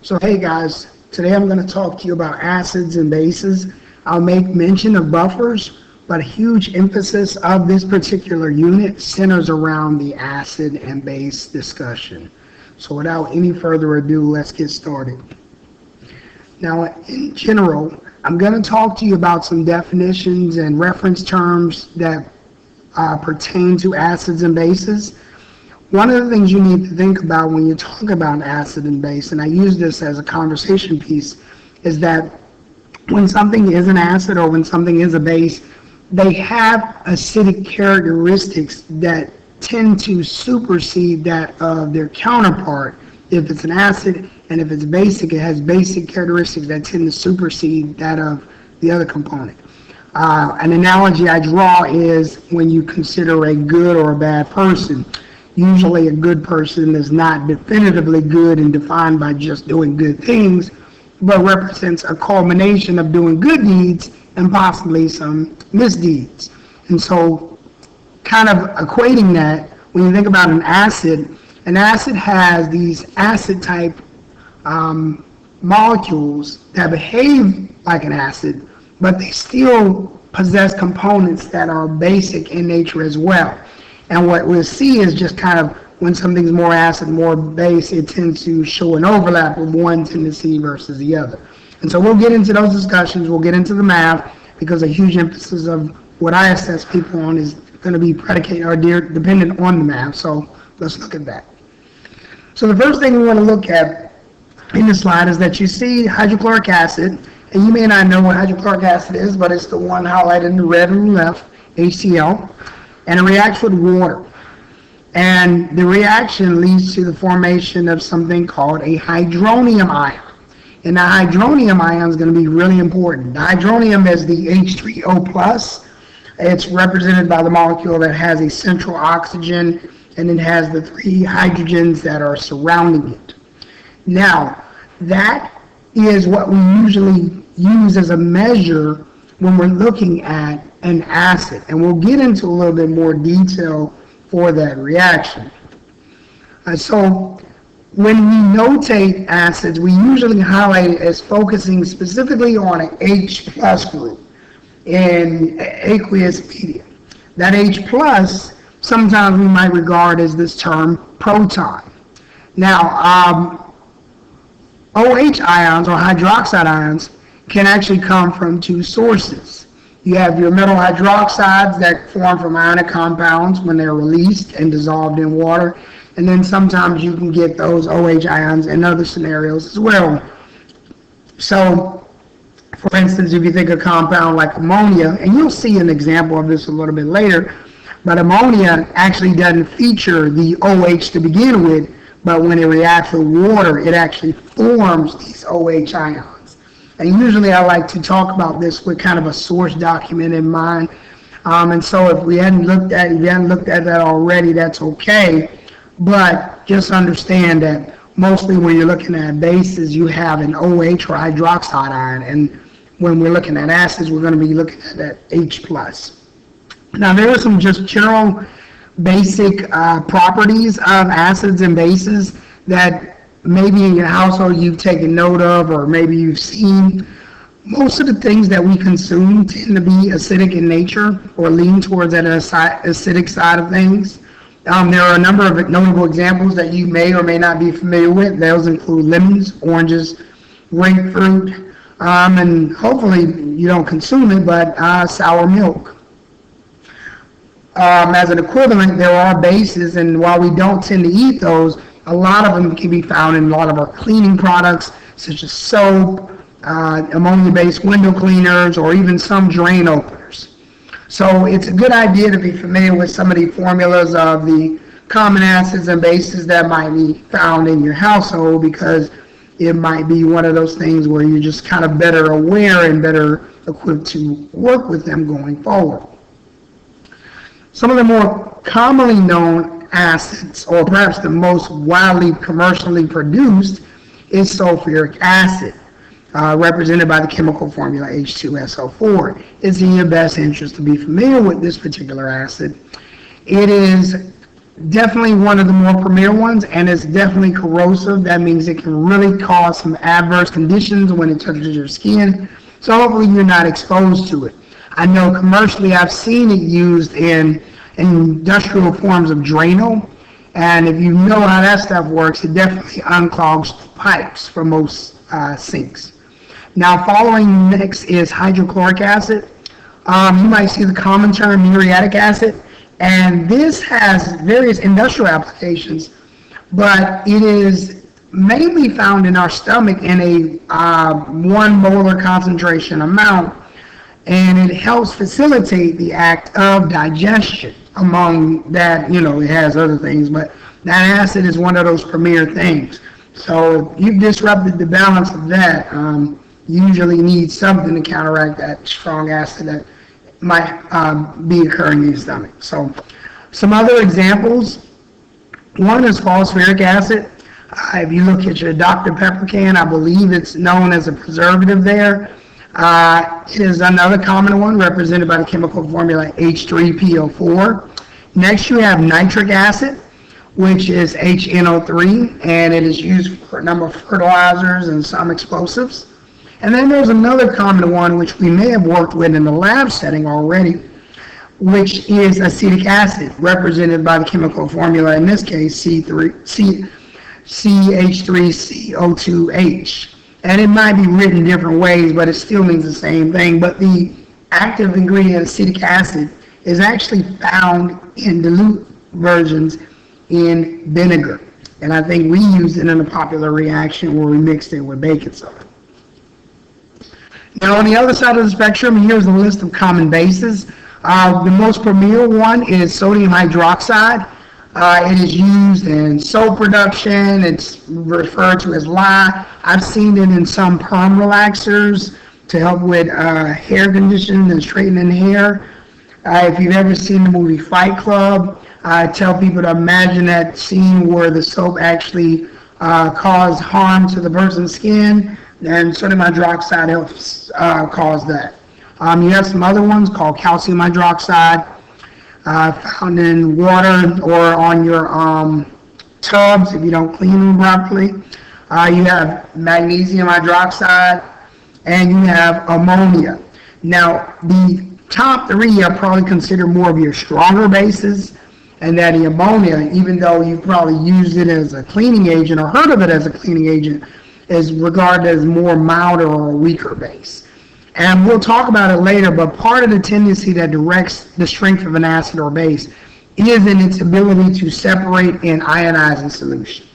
So hey guys, today I'm going to talk to you about acids and bases. I'll make mention of buffers, but a huge emphasis of this particular unit centers around the acid and base discussion. So without any further ado, let's get started. Now in general, I'm going to talk to you about some definitions and reference terms that pertain to acids and bases. One of the things you need to think about when you talk about acid and base, and I use this as a conversation piece, is that when something is an acid or when something is a base, they have acidic characteristics that tend to supersede that of their counterpart. If it's an acid, and if it's basic, it has basic characteristics that tend to supersede that of the other component. An analogy I draw is when you consider a good or a bad person. Usually a good person is not definitively good and defined by just doing good things, but represents a culmination of doing good deeds and possibly some misdeeds. And so kind of equating that, when you think about an acid has these acid type molecules that behave like an acid, but they still possess components that are basic in nature as well. And what we'll see is just kind of when something's more acid, more base, it tends to show an overlap of one tendency versus the other. And so we'll get into those discussions, we'll get into the math, because a huge emphasis of what I assess people on is going to be predicated or dependent on the math. So let's look at that. So the first thing we want to look at in the slide is that you see hydrochloric acid, and you may not know what hydrochloric acid is, but it's the one highlighted in the red on the left, HCl. And it reacts with water. And the reaction leads to the formation of something called a hydronium ion. And the hydronium ion is going to be really important. The hydronium is the H3O+. It's represented by the molecule that has a central oxygen, and it has the three hydrogens that are surrounding it. Now, that is what we usually use as a measure when we're looking at an acid, and we'll get into a little bit more detail for that reaction. So when we notate acids, we usually highlight it as focusing specifically on an H plus group in aqueous media. That H plus, sometimes we might regard as this term proton. Now, OH ions or hydroxide ions can actually come from two sources. You have your metal hydroxides that form from ionic compounds when they're released and dissolved in water. And then sometimes you can get those OH ions in other scenarios as well. So, for instance, if you think of a compound like ammonia, and you'll see an example of this a little bit later, but ammonia actually doesn't feature the OH to begin with, but when it reacts with water, it actually forms these OH ions. And usually I like to talk about this with kind of a source document in mind. And so if you hadn't looked at that already, that's okay. But just understand that mostly when you're looking at bases, you have an OH or hydroxide ion. And when we're looking at acids, we're going to be looking at that H+. Now there are some just general basic properties of acids and bases that maybe in your household you've taken note of, or maybe you've seen. Most of the things that we consume tend to be acidic in nature or lean towards that acidic side of things. There are a number of notable examples that you may or may not be familiar with. Those include lemons, oranges, grapefruit, and hopefully you don't consume it, but sour milk. As an equivalent, there are bases, and while we don't tend to eat those, a lot of them can be found in a lot of our cleaning products, such as soap, ammonia-based window cleaners, or even some drain openers. So it's a good idea to be familiar with some of the formulas of the common acids and bases that might be found in your household, because it might be one of those things where you're just kind of better aware and better equipped to work with them going forward. Some of the more commonly known acids, or perhaps the most widely commercially produced, is sulfuric acid, represented by the chemical formula H2SO4. It's in your best interest to be familiar with this particular acid. It is Definitely one of the more premier ones, and it's definitely corrosive. That means it can really cause some adverse conditions when it touches your skin. So hopefully you're not exposed to it. I know commercially I've seen it used in industrial forms of Drano, and if you know how that stuff works, it definitely unclogs pipes for most sinks. Now following next is hydrochloric acid. You might see the common term muriatic acid, and this has various industrial applications, but it is mainly found in our stomach in a 1 molar concentration amount, and it helps facilitate the act of digestion. Among that, it has other things, but that acid is one of those premier things. So if you've disrupted the balance of that, you usually need something to counteract that strong acid that might be occurring in your stomach. So some other examples, one is phosphoric acid. If you look at your Dr. Pepper can, I believe it's known as a preservative there. It is another common one represented by the chemical formula H3PO4. Next you have nitric acid, which is HNO3, and it is used for a number of fertilizers and some explosives. And then there's another common one which we may have worked with in the lab setting already, which is acetic acid, represented by the chemical formula, in this case CH3CO2H. And it might be written different ways, but it still means the same thing. But the active ingredient acetic acid is actually found in dilute versions in vinegar. And I think we used it in a popular reaction where we mixed it with baking soda. Now on the other side of the spectrum, here's a list of common bases. The most premier one is sodium hydroxide. It is used in soap production. It's referred to as lye. I've seen it in some perm relaxers to help with hair conditioning and straightening hair. If you've ever seen the movie Fight Club, I tell people to imagine that scene where the soap actually caused harm to the person's skin, and sodium hydroxide helps cause that. You have some other ones called calcium hydroxide, found in water or on your tubs if you don't clean them properly. You have magnesium hydroxide, and you have ammonia. Now, the top three are probably considered more of your stronger bases, and that the ammonia, even though you've probably used it as a cleaning agent or heard of it as a cleaning agent, is regarded as more milder or a weaker base. And we'll talk about it later, but part of the tendency that directs the strength of an acid or base is in its ability to separate and ionize in solution.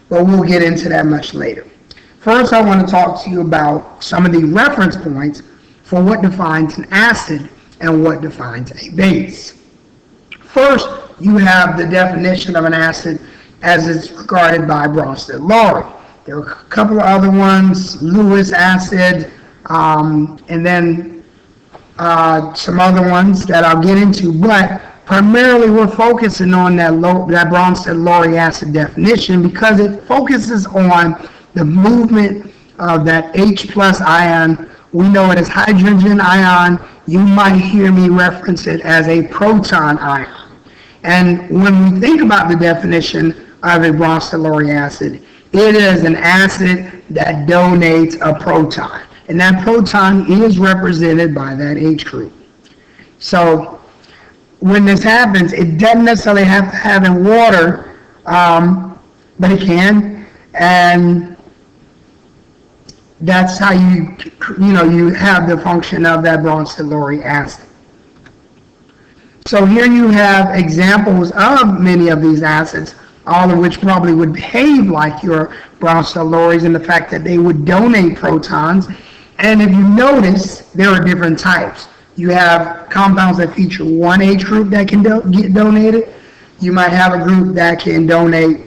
But we'll get into that much later. First, I want to talk to you about some of the reference points for what defines an acid and what defines a base. First, you have the definition of an acid as it's regarded by Bronsted-Lowry. There are a couple of other ones, Lewis acid, and then some other ones that I'll get into, but primarily we're focusing on that Bronsted-Lowry acid definition because it focuses on the movement of that H plus ion. We know it as hydrogen ion. You might hear me reference it as a proton ion. And when we think about the definition of a Bronsted-Lowry acid, it is an acid that donates a proton. And that proton is represented by that H group. So when this happens, it doesn't necessarily have to have in water, but it can. And that's how you have the function of that Bronsted-Lowry acid. So here you have examples of many of these acids, all of which probably would behave like your Bronsted-Lowrys in the fact that they would donate protons. And if you notice, there are different types. You have compounds that feature one H group that can get donated. You might have a group that can donate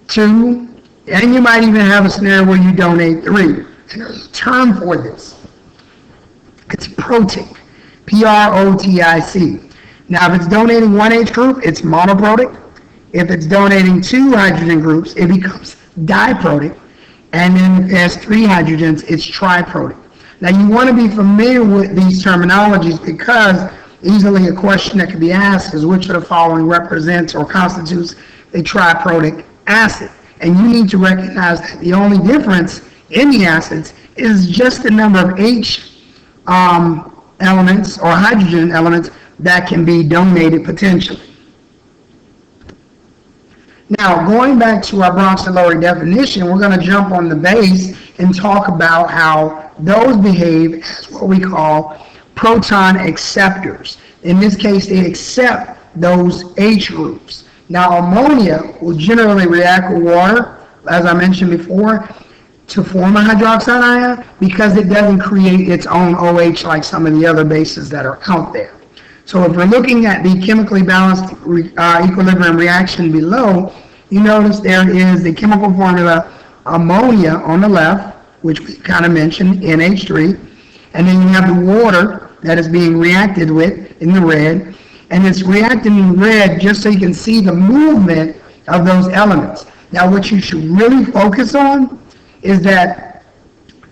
2, and you might even have a scenario where you donate 3. And there's a term for this. It's protic, P-R-O-T-I-C. Now, if it's donating one H group, it's monoprotic. If it's donating 2 hydrogen groups, it becomes diprotic. And then if it has 3 hydrogens, it's triprotic. Now, you want to be familiar with these terminologies because easily a question that could be asked is which of the following represents or constitutes a triprotic acid. And you need to recognize that the only difference in the acids is just the number of H elements or hydrogen elements that can be donated potentially. Now, going back to our Bronson-Lowry definition, we're going to jump on the base and talk about how those behave as what we call proton acceptors. In this case, they accept those H groups. Now, ammonia will generally react with water, as I mentioned before, to form a hydroxide ion because it doesn't create its own OH like some of the other bases that are out there. So if we're looking at the chemically balanced equilibrium reaction below, you notice there is the chemical formula ammonia on the left, which we kind of mentioned, NH3, and then you have the water that is being reacted with in the red, and it's reacting in red just so you can see the movement of those elements. Now what you should really focus on is that,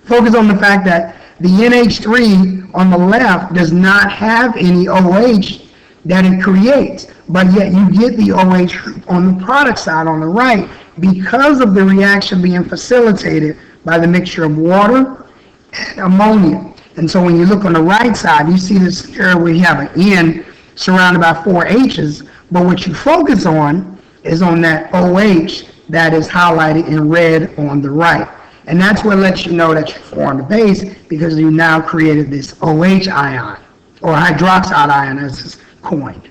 focus on the fact that the NH3 on the left does not have any OH that it creates, but yet you get the OH group on the product side on the right because of the reaction being facilitated by the mixture of water and ammonia. And so when you look on the right side, you see this scenario where you have an N surrounded by 4 H's, but what you focus on is on that OH that is highlighted in red on the right. And that's what lets you know that you formed a base because you now created this OH ion, or hydroxide ion as it's coined.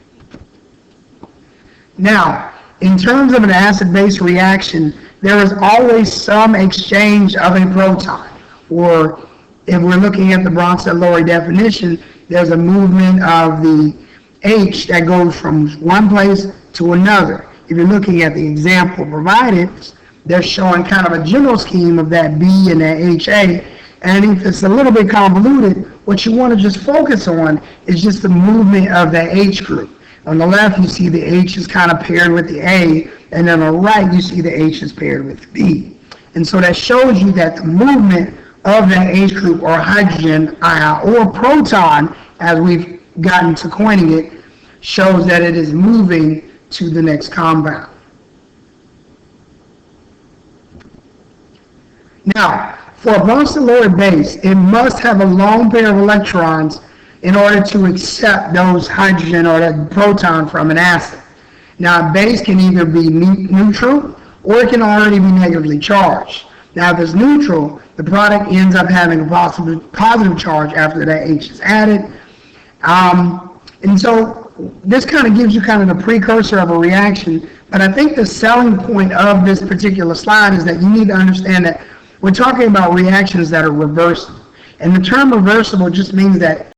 Now, in terms of an acid-base reaction, there is always some exchange of a proton, or if we're looking at the Bronson-Lowry definition, there's a movement of the H that goes from one place to another. If you're looking at the example provided, they're showing kind of a general scheme of that B and that HA, and if it's a little bit convoluted, what you want to just focus on is just the movement of that H group. On the left, you see the H is kind of paired with the A, and then on the right, you see the H is paired with the B. And so that shows you that the movement of that H group or hydrogen ion or proton, as we've gotten to coining it, shows that it is moving to the next compound. Now, for a Bronson-Lowry base, it must have a lone pair of electrons in order to accept those hydrogen or that proton from an acid. Now, a base can either be neutral or it can already be negatively charged. Now, if it's neutral, the product ends up having a positive charge after that H is added. And so this kind of gives you kind of the precursor of a reaction, but I think the selling point of this particular slide is that you need to understand that we're talking about reactions that are reversible. And the term reversible just means that